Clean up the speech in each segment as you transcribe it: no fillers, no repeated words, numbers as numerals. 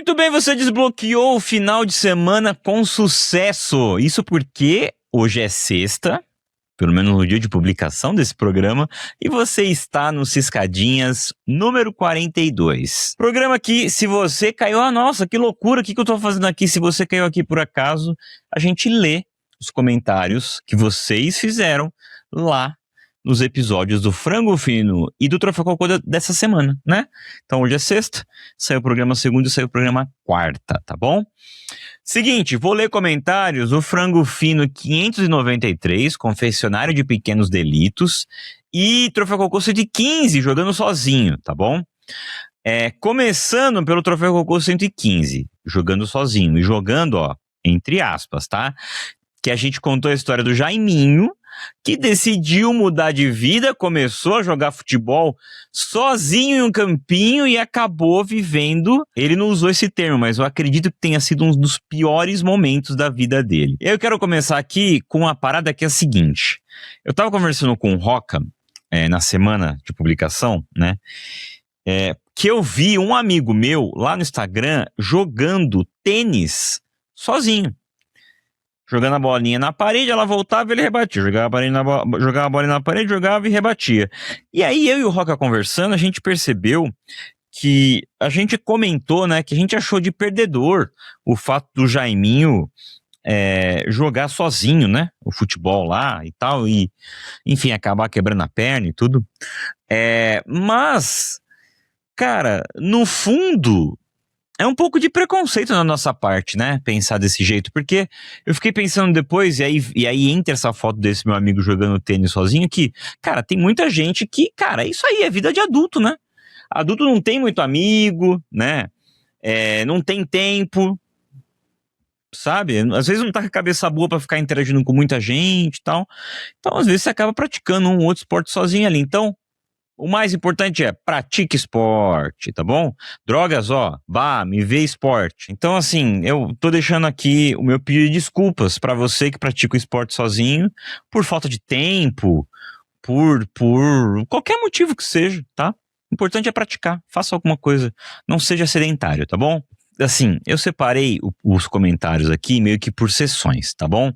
Muito bem, você desbloqueou o final de semana com sucesso. Isso porque hoje é sexta, pelo menos no dia de publicação desse programa, e você está no Ciscadinhas número 42. Programa que, se você caiu, nossa, que loucura, o que eu tô fazendo aqui? Se você caiu aqui por acaso, a gente lê os comentários que vocês fizeram lá nos episódios do Frango Fino e do Troféu Cocô dessa semana, né? Então hoje é sexta, saiu o programa segunda e saiu o programa quarta, tá bom? Seguinte, vou ler comentários. O Frango Fino 593, confessionário de pequenos delitos, e Troféu Cocô 115, jogando sozinho, tá bom? Começando pelo Troféu Cocô 115, jogando sozinho, e jogando, entre aspas, tá? Que a gente contou a história do Jaiminho, que decidiu mudar de vida, começou a jogar futebol sozinho em um campinho e acabou vivendo, ele não usou esse termo, mas eu acredito que tenha sido um dos piores momentos da vida dele. Eu quero começar aqui com uma parada que é a seguinte. Eu tava conversando com o Roca, na semana de publicação, né, que eu vi um amigo meu lá no Instagram jogando tênis sozinho. Jogando a bolinha na parede, ela voltava e ele rebatia. Jogava a bolinha na parede, jogava e rebatia. E aí eu e o Roca conversando, a gente percebeu que a gente comentou, né, que a gente achou de perdedor o fato do Jaiminho jogar sozinho, né, o futebol lá e tal, e enfim, acabar quebrando a perna e tudo. Mas, cara, no fundo, é um pouco de preconceito na nossa parte, né? Pensar desse jeito. Porque eu fiquei pensando depois, e aí entra essa foto desse meu amigo jogando tênis sozinho, que, cara, tem muita gente que, cara, isso aí é vida de adulto, né? Adulto não tem muito amigo, né? Não tem tempo, sabe? Às vezes não tá com a cabeça boa pra ficar interagindo com muita gente e tal. Então, às vezes, você acaba praticando um outro esporte sozinho ali. Então, o mais importante é pratique esporte, tá bom? Drogas, vá, me vê esporte. Então, assim, eu tô deixando aqui o meu pedido de desculpas pra você que pratica o esporte sozinho, por falta de tempo, por qualquer motivo que seja, tá? O importante é praticar, faça alguma coisa, não seja sedentário, tá bom? Assim, eu separei os comentários aqui meio que por sessões, tá bom?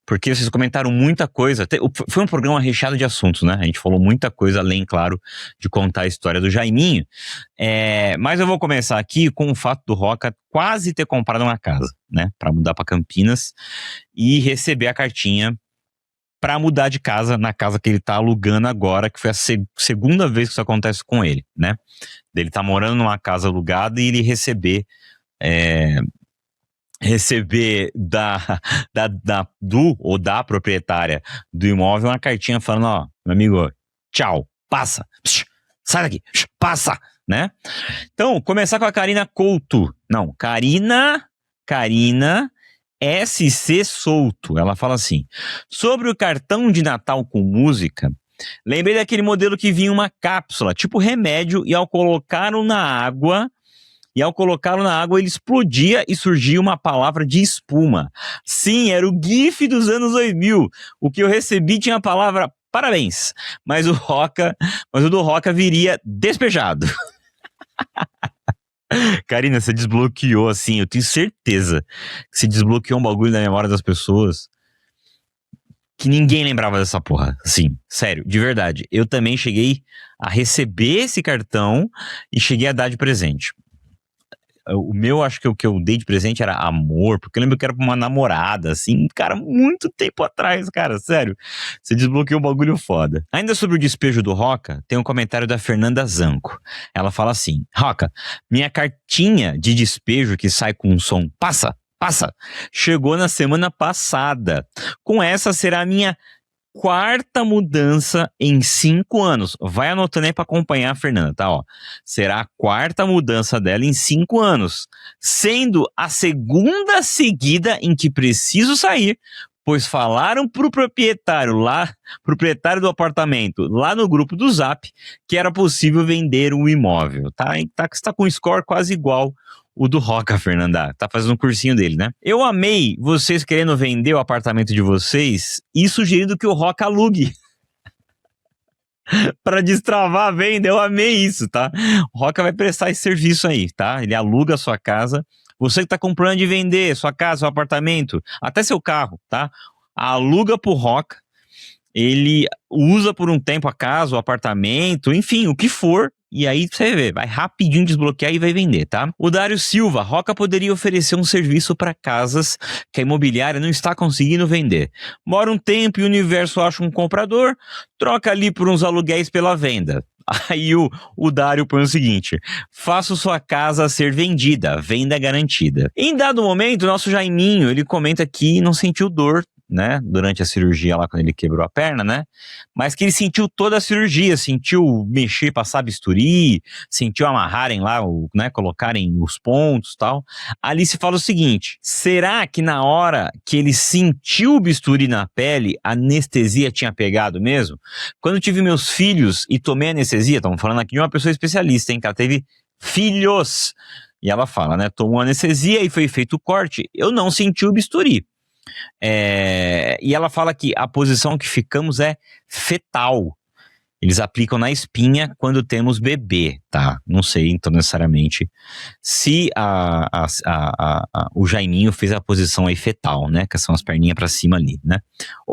Porque vocês comentaram muita coisa. Foi um programa recheado de assuntos, né? A gente falou muita coisa, além, claro, de contar a história do Jaiminho. Mas eu vou começar aqui com o fato do Roca quase ter comprado uma casa, né? Pra mudar pra Campinas e receber a cartinha pra mudar de casa na casa que ele tá alugando agora, que foi a segunda vez que isso acontece com ele, né? Ele tá morando numa casa alugada e ele receber da proprietária do imóvel uma cartinha falando, meu amigo, tchau, passa, sai daqui, passa, né? Então, começar com a Karina Couto. Não, Karina SC Souto. Ela fala assim: sobre o cartão de Natal com música, lembrei daquele modelo que vinha uma cápsula, tipo remédio, e ao colocá-lo na água, ele explodia e surgia uma palavra de espuma. Sim, era o GIF dos anos 2000. O que eu recebi tinha a palavra parabéns, mas o do Roca viria despejado. Karina, você desbloqueou, assim, eu tenho certeza que você desbloqueou um bagulho na memória das pessoas que ninguém lembrava dessa porra. Assim, sério, de verdade. Eu também cheguei a receber esse cartão e cheguei a dar de presente. O meu, acho que o que eu dei de presente era amor, porque eu lembro que era pra uma namorada, assim, cara, muito tempo atrás, cara, sério. Você desbloqueou um bagulho foda. Ainda sobre o despejo do Roca, tem um comentário da Fernanda Zanco. Ela fala assim: Roca, minha cartinha de despejo que sai com um som passa, chegou na semana passada. Com essa será a minha quarta mudança em 5 anos. Vai anotando aí pra acompanhar a Fernanda, tá? Será a quarta mudança dela em 5 anos, sendo a segunda seguida em que preciso sair, pois falaram pro proprietário do apartamento, lá no grupo do Zap, que era possível vender o imóvel, tá? Está com um score quase igual o do Roca, Fernanda. Tá fazendo um cursinho dele, né? Eu amei vocês querendo vender o apartamento de vocês e sugerindo que o Roca alugue. Para destravar a venda. Eu amei isso, tá? O Roca vai prestar esse serviço aí, tá? Ele aluga a sua casa. Você que tá com plano de vender sua casa, seu apartamento, até seu carro, tá? Aluga pro Roca. Ele usa por um tempo a casa, o apartamento, enfim, o que for. E aí você vê, vai rapidinho desbloquear e vai vender, tá? O Dário Silva, Roca poderia oferecer um serviço para casas que a imobiliária não está conseguindo vender. Mora um tempo e o universo acha um comprador, troca ali por uns aluguéis pela venda. Aí o Dário põe o seguinte: faço sua casa ser vendida, venda garantida. Em dado momento, o nosso Jaiminho, ele comenta que não sentiu dor, né, durante a cirurgia lá, quando ele quebrou a perna, né, mas que ele sentiu toda a cirurgia, sentiu mexer, passar bisturi, sentiu amarrarem lá, né, colocarem os pontos e tal. Ali se fala o seguinte: será que na hora que ele sentiu o bisturi na pele, a anestesia tinha pegado mesmo? Quando eu tive meus filhos e tomei anestesia, estamos falando aqui de uma pessoa especialista, hein, que ela teve filhos, e ela fala, né, tomou anestesia e foi feito o corte, eu não senti o bisturi. E ela fala que a posição que ficamos é fetal. Eles aplicam na espinha quando temos bebê, tá? Não sei, então, necessariamente, se o Jaiminho fez a posição aí fetal, né? Que são as perninhas pra cima ali, né?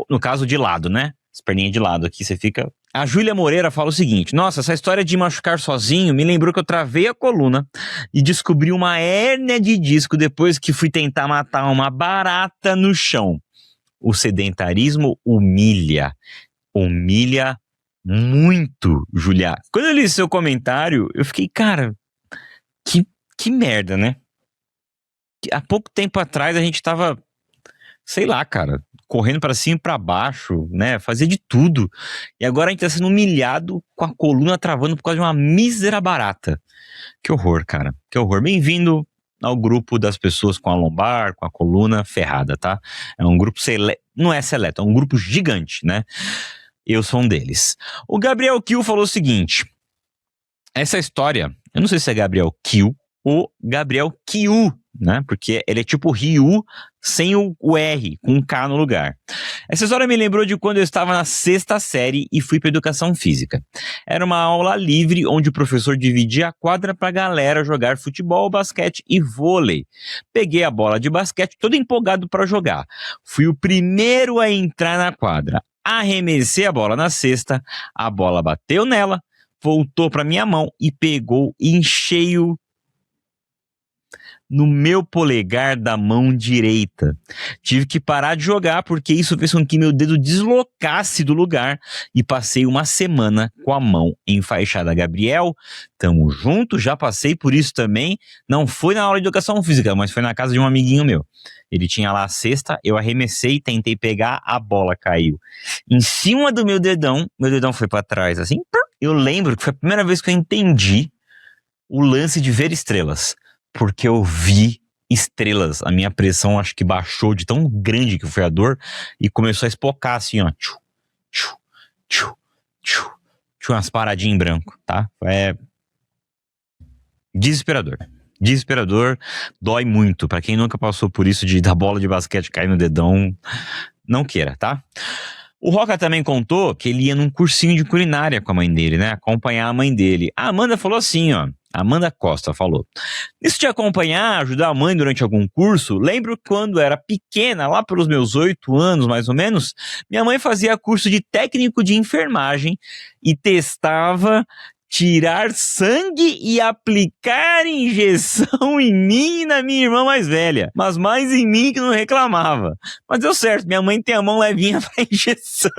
No caso, de lado, né? As perninhas de lado aqui, você fica... A Júlia Moreira fala o seguinte: nossa, essa história de machucar sozinho me lembrou que eu travei a coluna e descobri uma hérnia de disco depois que fui tentar matar uma barata no chão. O sedentarismo humilha muito, Júlia. Quando eu li seu comentário, eu fiquei, cara, que merda, né? Há pouco tempo atrás a gente tava, sei lá, cara, correndo pra cima e pra baixo, né? Fazia de tudo. E agora a gente tá sendo humilhado com a coluna travando por causa de uma mísera barata. Que horror, cara. Que horror. Bem-vindo ao grupo das pessoas com a lombar, com a coluna ferrada, tá? É um grupo não é seleto, é um grupo gigante, né? Eu sou um deles. O Gabriel Kiel falou o seguinte: essa história, eu não sei se é Gabriel Kiel ou Gabriel Kiu, né? Porque ele é tipo Ryu sem o R, com um K no lugar. Essa história me lembrou de quando eu estava na 6ª série e fui para educação física. Era uma aula livre onde o professor dividia a quadra para a galera jogar futebol, basquete e vôlei. Peguei a bola de basquete todo empolgado para jogar. Fui o primeiro a entrar na quadra. Arremessei a bola na cesta, a bola bateu nela, voltou para minha mão e pegou em cheio no meu polegar da mão direita. Tive que parar de jogar porque isso fez com que meu dedo deslocasse do lugar e passei uma semana com a mão enfaixada. Gabriel, tamo junto, já passei por isso também. Não foi na aula de educação física, mas foi na casa de um amiguinho meu. Ele tinha lá a cesta, eu arremessei, tentei pegar, a bola caiu em cima do meu dedão foi pra trás, assim. Eu lembro que foi a primeira vez que eu entendi o lance de ver estrelas, porque eu vi estrelas. A minha pressão acho que baixou de tão grande que foi a dor e começou a espocar assim, ó. Tchu, tchu, tchu, tchu, tchu, umas paradinhas em branco, tá? É desesperador. Desesperador, dói muito. Pra quem nunca passou por isso de dar bola de basquete cair no dedão, não queira, tá? O Roca também contou que ele ia num cursinho de culinária com a mãe dele, né? Acompanhar a mãe dele. A Amanda falou assim, ó. Amanda Costa falou: isso de acompanhar, ajudar a mãe durante algum curso, lembro quando era pequena, lá pelos meus 8 anos mais ou menos, minha mãe fazia curso de técnico de enfermagem e testava tirar sangue e aplicar injeção em mim e na minha irmã mais velha, mas mais em mim que não reclamava. Mas deu certo, minha mãe tem a mão levinha pra injeção.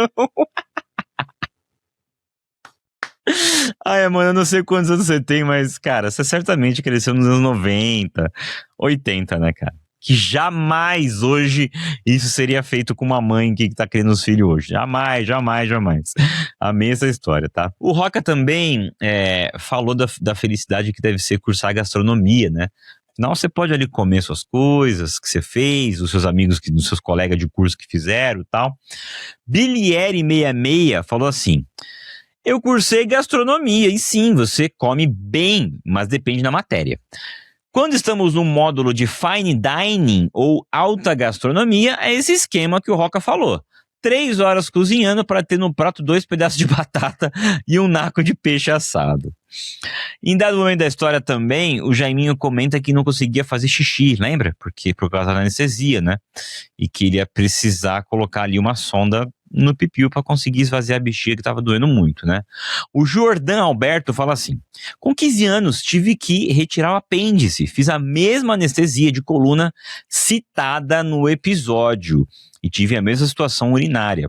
Ai, mano, eu não sei quantos anos você tem, mas, cara, você certamente cresceu nos anos 90, 80, né, cara? Que jamais hoje isso seria feito com uma mãe que tá criando os filhos hoje. Jamais, jamais, jamais. Amei essa história, tá? O Roca também falou da felicidade que deve ser cursar gastronomia, né? Afinal, você pode ali comer suas coisas que você fez, os seus amigos, os seus colegas de curso que fizeram e tal. Bilieri66 falou assim: eu cursei gastronomia e sim, você come bem, mas depende da matéria. Quando estamos no módulo de fine dining ou alta gastronomia, é esse esquema que o Roca falou. 3 horas cozinhando para ter no prato 2 pedaços de batata e um naco de peixe assado. Em dado momento da história também, o Jaiminho comenta que não conseguia fazer xixi, lembra? Por causa da anestesia, né? E que ele ia precisar colocar ali uma sonda no pipiu para conseguir esvaziar a bexiga que estava doendo muito, né? O Jordan Alberto fala assim: com 15 anos tive que retirar o apêndice, fiz a mesma anestesia de coluna citada no episódio e tive a mesma situação urinária,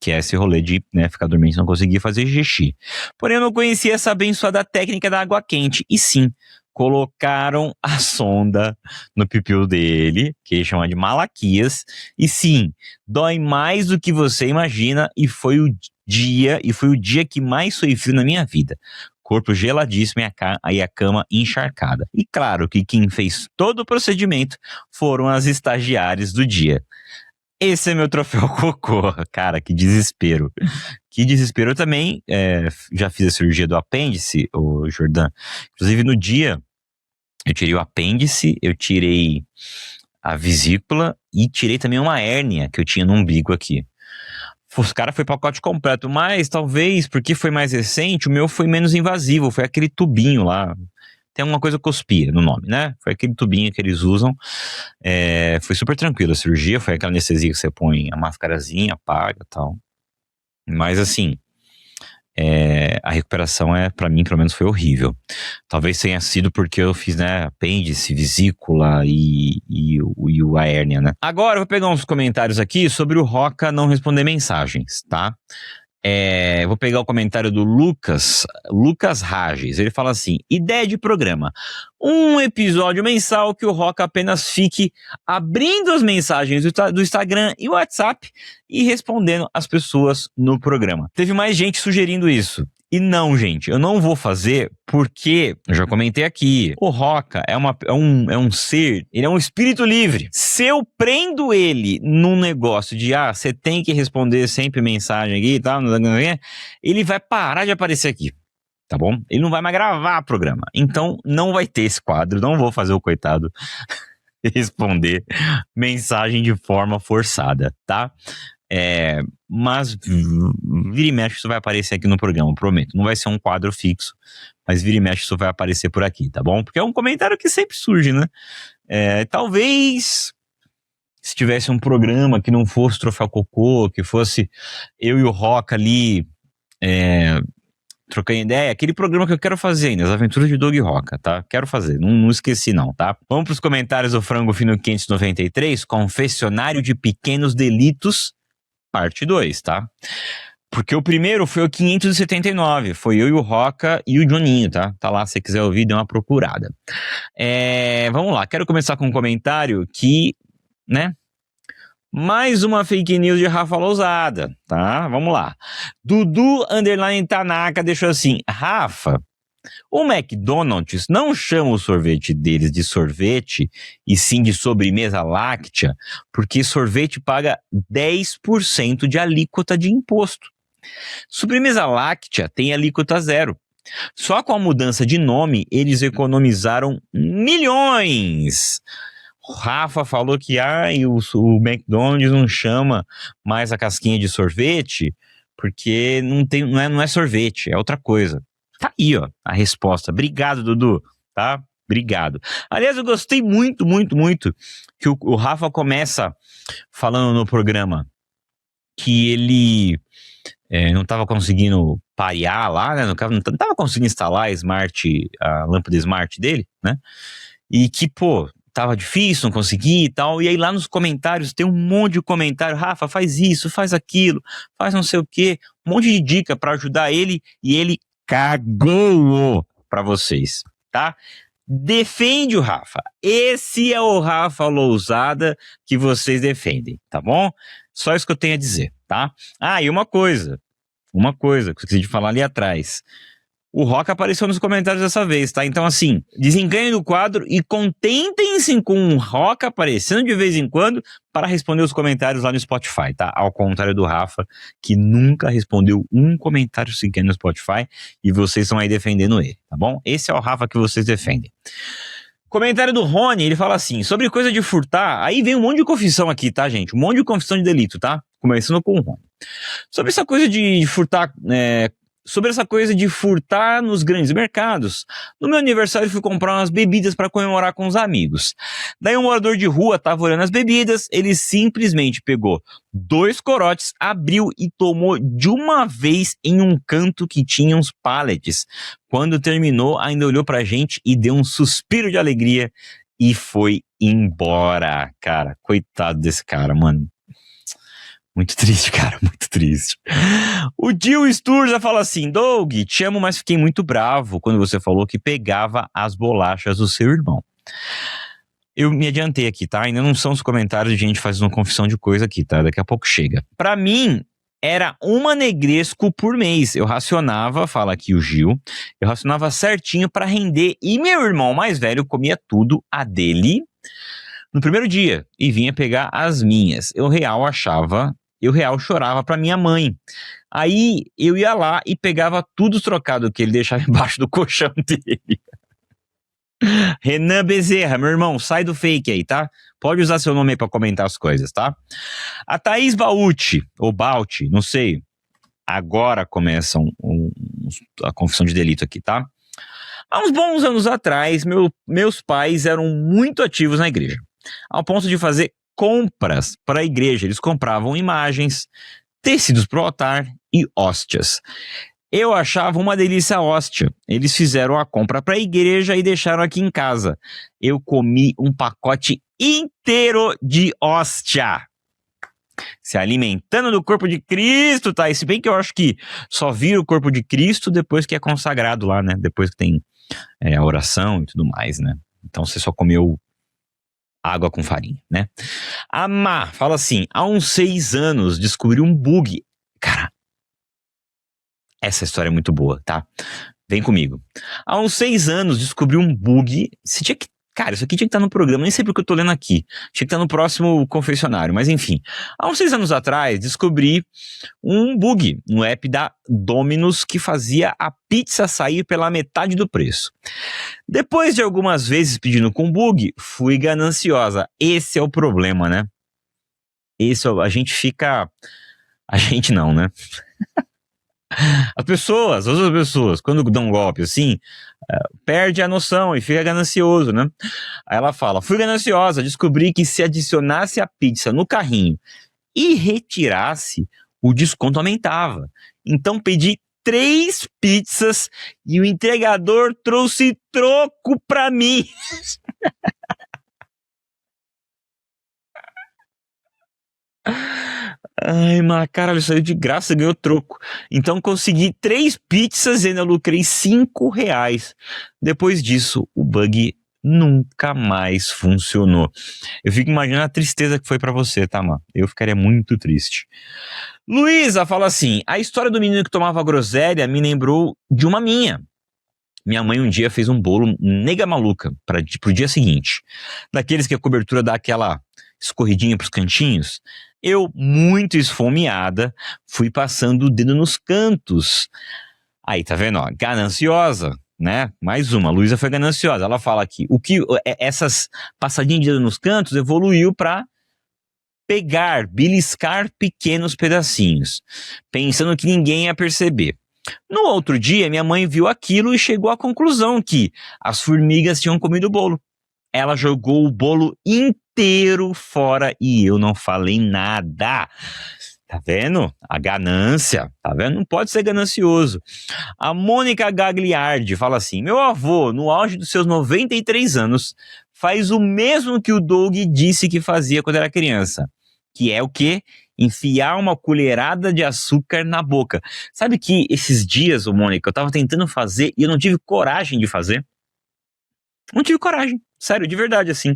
que é esse rolê de, né, ficar dormindo e não conseguir fazer xixi. Porém, eu não conhecia essa abençoada técnica da água quente. E sim, colocaram a sonda no pipiu dele, que eles chamam de Malaquias. E sim, dói mais do que você imagina. E foi o dia que mais foi frio na minha vida. Corpo geladíssimo e a cama encharcada. E claro que quem fez todo o procedimento foram as estagiárias do dia. Esse é meu troféu cocô. Cara, que desespero. Que desespero. Eu também já fiz a cirurgia do apêndice, o Jordan. Inclusive, no dia, eu tirei o apêndice, eu tirei a vesícula e tirei também uma hérnia que eu tinha no umbigo aqui. Os caras foi pacote completo, mas talvez, porque foi mais recente, o meu foi menos invasivo, foi aquele tubinho lá. Tem alguma coisa cuspia no nome, né? Foi aquele tubinho que eles usam. Foi super tranquilo a cirurgia, foi aquela anestesia que você põe a máscarazinha, apaga e tal. Mas assim, a recuperação pra mim, pelo menos, foi horrível. Talvez tenha sido porque eu fiz, né, apêndice, vesícula e a hérnia, né? Agora eu vou pegar uns comentários aqui sobre o Roca não responder mensagens, tá? Vou pegar o comentário do Lucas Rages. Ele fala assim: ideia de programa, um episódio mensal que o Roca apenas fique abrindo as mensagens do Instagram e WhatsApp e respondendo as pessoas no programa. Teve mais gente sugerindo isso. E não, gente, eu não vou fazer porque, eu já comentei aqui, o Roca é um ser, ele é um espírito livre. Se eu prendo ele num negócio de, você tem que responder sempre mensagem aqui e tal, ele vai parar de aparecer aqui, tá bom? Ele não vai mais gravar programa. Então, não vai ter esse quadro, não vou fazer o coitado responder mensagem de forma forçada, tá? Mas vira e mexe isso vai aparecer aqui no programa, prometo. Não vai ser um quadro fixo, mas vira e mexe isso vai aparecer por aqui, tá bom? Porque é um comentário que sempre surge, né? Talvez se tivesse um programa que não fosse Troféu Cocô, que fosse eu e o Roca ali trocando ideia, aquele programa que eu quero fazer ainda, as aventuras de Doug e Roca, tá? Quero fazer, não esqueci não, tá? Vamos pros comentários do Frango Fino 593, Confessionário de Pequenos Delitos, parte 2, tá? Porque o primeiro foi o 579, foi eu e o Roca e o Juninho, tá? Tá lá, se você quiser ouvir, dê uma procurada. Vamos lá, quero começar com um comentário que, né? Mais uma fake news de Rafa Lousada, tá? Vamos lá. Dudu _Tanaka deixou assim: Rafa, o McDonald's não chama o sorvete deles de sorvete e sim de sobremesa láctea, porque sorvete paga 10% de alíquota de imposto. Sobremesa láctea tem alíquota zero. Só com a mudança de nome, eles economizaram milhões. O Rafa falou que o McDonald's não chama mais a casquinha de sorvete porque não é sorvete, é outra coisa. Tá aí, ó, a resposta. Obrigado, Dudu, tá? Obrigado. Aliás, eu gostei muito, muito, muito que o Rafa começa falando no programa que ele não estava conseguindo parear lá, né? Não estava conseguindo instalar a lâmpada Smart dele, né? E que, tava difícil, não consegui e tal. E aí lá nos comentários tem um monte de comentário: Rafa, faz isso, faz aquilo, faz não sei o quê. Um monte de dica para ajudar ele e ele cagou pra vocês, tá? Defende o Rafa. Esse é o Rafa Lousada que vocês defendem, tá bom? Só isso que eu tenho a dizer, tá? E uma coisa que eu esqueci de falar ali atrás. O Roca apareceu nos comentários dessa vez, tá? Então, assim, desenganhem do quadro e contentem-se com o Roca aparecendo de vez em quando para responder os comentários lá no Spotify, tá? Ao contrário do Rafa, que nunca respondeu um comentário sequer no Spotify e vocês estão aí defendendo ele, tá bom? Esse é o Rafa que vocês defendem. Comentário do Rony, ele fala assim: sobre coisa de furtar, aí vem um monte de confissão aqui, tá, gente? Um monte de confissão de delito, tá? Começando com o Rony. Sobre essa coisa de furtar... Sobre essa coisa de furtar nos grandes mercados, no meu aniversário eu fui comprar umas bebidas para comemorar com os amigos. Daí um morador de rua estava olhando as bebidas, ele simplesmente pegou 2 corotes, abriu e tomou de uma vez em um canto que tinha uns pallets. Quando terminou, ainda olhou pra gente e deu um suspiro de alegria e foi embora. Cara, coitado desse cara, mano. Muito triste, cara, muito triste. O Gil Sturza fala assim: Doug, te amo, mas fiquei muito bravo quando você falou que pegava as bolachas do seu irmão. Eu me adiantei aqui, tá? Ainda não são os comentários de gente fazendo confissão de coisa aqui, tá? Daqui a pouco chega. Pra mim, era uma negresco por mês. Eu racionava, fala aqui o Gil, eu racionava certinho pra render. E meu irmão mais velho comia tudo a dele no primeiro dia e vinha pegar as minhas. Eu real chorava pra minha mãe. Aí eu ia lá e pegava tudo trocado que ele deixava embaixo do colchão dele. Renan Bezerra, meu irmão, sai do fake aí, tá? Pode usar seu nome aí pra comentar as coisas, tá? A Thaís Bauti, ou Bauti, não sei. Agora começa a confissão de delito aqui, tá? Há uns bons anos atrás, meus pais eram muito ativos na igreja, ao ponto de fazer compras para a igreja. Eles compravam imagens, tecidos para o altar e hóstias. Eu achava uma delícia a hóstia. Eles fizeram a compra para a igreja e deixaram aqui em casa. Eu comi um pacote inteiro de hóstia. Se alimentando do corpo de Cristo, tá? E se bem que eu acho que só vira o corpo de Cristo depois que é consagrado lá, né? Depois que tem a oração e tudo mais, né? Então você só comeu água com farinha, né? A Má fala assim: há uns 6 anos descobri um bug. Cara, essa história é muito boa, tá? Vem comigo. Há uns 6 anos descobri um bug. Você tinha que... Cara, isso aqui tinha que estar no programa, nem sei porque eu tô lendo aqui. Tinha que estar no próximo confessionário, mas enfim. Há uns 6 anos atrás, descobri um bug no app da Domino's que fazia a pizza sair pela metade do preço. Depois de algumas vezes pedindo com bug, fui gananciosa. Esse é o problema, né? A gente fica... A gente não, né? As outras pessoas, quando dão um golpe assim, perde a noção e fica ganancioso, né? Aí ela fala: fui gananciosa, descobri que se adicionasse a pizza no carrinho e retirasse, o desconto aumentava. Então pedi 3 pizzas e o entregador trouxe troco pra mim. Ai, mas cara, ele saiu de graça, ganhou troco. Então consegui 3 pizzas e ainda lucrei R$ 5. Depois disso, o bug nunca mais funcionou. Eu fico imaginando a tristeza que foi pra você, tá, mano? Eu ficaria muito triste. Luísa fala assim: a história do menino que tomava groselha me lembrou de uma minha. Minha mãe um dia fez um bolo nega maluca pro dia seguinte. Daqueles que a cobertura dá aquela escorridinha pros cantinhos. Eu, muito esfomeada, fui passando o dedo nos cantos. Aí, tá vendo, ó, gananciosa, né? Mais uma, Luísa foi gananciosa. Ela fala aqui, essas passadinhas de dedo nos cantos evoluiu pra beliscar pequenos pedacinhos, pensando que ninguém ia perceber. No outro dia, minha mãe viu aquilo e chegou à conclusão que as formigas tinham comido o bolo. Ela jogou o bolo inteiro fora e eu não falei nada. Tá vendo? A ganância, tá vendo? Não pode ser ganancioso. A Mônica Gagliardi fala assim: meu avô, no auge dos seus 93 anos, faz o mesmo que o Doug disse que fazia quando era criança. Que é o quê? Enfiar uma colherada de açúcar na boca. Sabe que esses dias, Mônica, eu tava tentando fazer e eu não tive coragem de fazer? Não tive coragem, sério, de verdade, assim.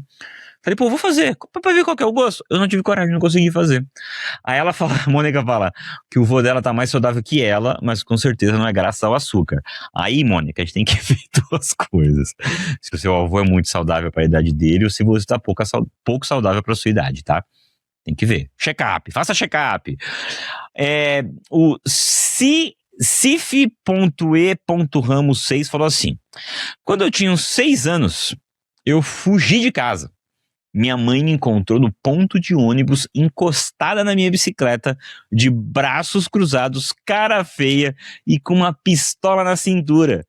Falei, pô, vou fazer, pra ver qual que é o gosto. Eu não tive coragem, não consegui fazer. Aí ela fala, a Mônica fala que o vô dela tá mais saudável que ela, mas com certeza não é graças ao açúcar. Aí, Mônica, a gente tem que ver 2 coisas. Se o seu avô é muito saudável pra idade dele ou se você tá pouco saudável pra sua idade, tá? Tem que ver. Check-up, faça check-up. O Cif.e.ramos6 falou assim: quando eu tinha uns 6 anos, eu fugi de casa. minha mãe me encontrou no ponto de ônibus, encostada na minha bicicleta, de braços cruzados, cara feia e com uma pistola na cintura.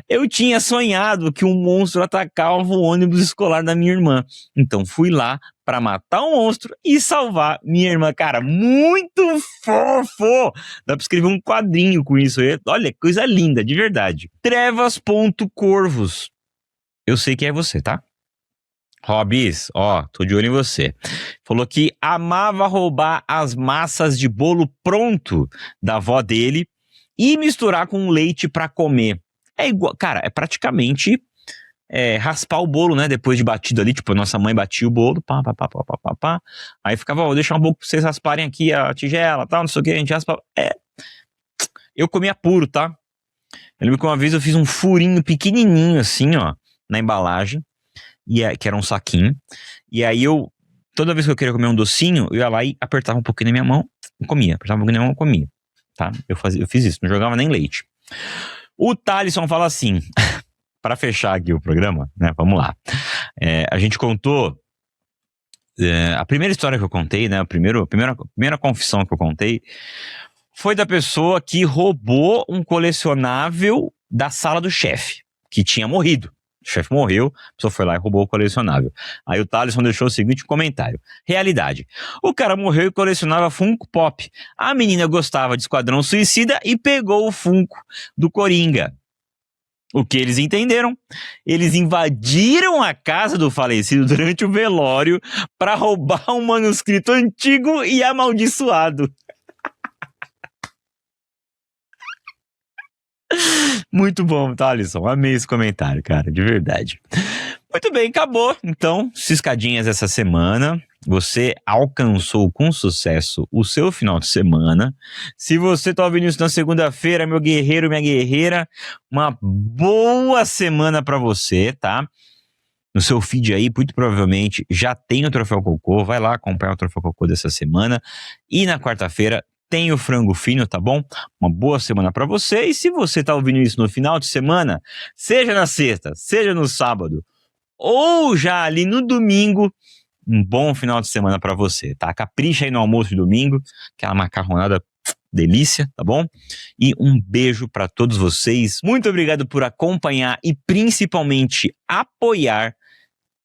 Eu tinha sonhado que um monstro atacava o ônibus escolar da minha irmã. Então fui lá para matar o monstro e salvar minha irmã. Cara, muito fofo! Dá pra escrever um quadrinho com isso. Olha, coisa linda, de verdade. Trevas.corvos. Eu sei que é você, tá? Robis, ó, tô de olho em você. Falou que amava roubar as massas de bolo pronto da avó dele e misturar com leite pra comer. É igual, cara, é praticamente raspar o bolo, né? Depois de batido ali, tipo, a nossa mãe batia o bolo, pá. Aí ficava, vou deixar um pouco pra vocês rasparem aqui a tigela, tal, não sei o que, a gente raspa. Eu comia puro, tá? Eu lembro que uma vez eu fiz um furinho pequenininho assim, ó, na embalagem, que era um saquinho, e aí toda vez que eu queria comer um docinho, eu ia lá e apertava um pouquinho na minha mão e comia, apertava um pouquinho na minha mão e comia, tá? Eu fiz isso, não jogava nem leite. O Thalisson fala assim, para fechar aqui o programa, né, vamos lá, a gente contou, a primeira história que eu contei, né, a primeira confissão que eu contei, foi da pessoa que roubou um colecionável da sala do chefe, que tinha morrido. O chefe morreu, a pessoa foi lá e roubou o colecionável. Aí o Thaleson deixou o seguinte comentário. Realidade. O cara morreu e colecionava Funko Pop. A menina gostava de Esquadrão Suicida e pegou o Funko do Coringa. O que eles entenderam? Eles invadiram a casa do falecido durante o velório para roubar um manuscrito antigo e amaldiçoado. Muito bom, Thalisson. Amei esse comentário, cara, de verdade. Muito bem, acabou. Então, ciscadinhas essa semana. Você alcançou com sucesso o seu final de semana. Se você tá ouvindo isso na segunda-feira, meu guerreiro, minha guerreira, uma boa semana pra você, tá? No seu feed aí, muito provavelmente, já tem o Troféu Cocô. Vai lá acompanhar o Troféu Cocô dessa semana. E na quarta-feira tem o Frango Fino, tá bom? Uma boa semana pra você. E se você tá ouvindo isso no final de semana, seja na sexta, seja no sábado, ou já ali no domingo, um bom final de semana pra você, tá? Capricha aí no almoço de domingo, aquela macarronada delícia, tá bom? E um beijo pra todos vocês. Muito obrigado por acompanhar e principalmente apoiar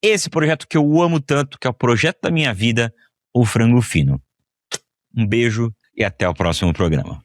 esse projeto que eu amo tanto, que é o projeto da minha vida, o Frango Fino. Um beijo e até o próximo programa.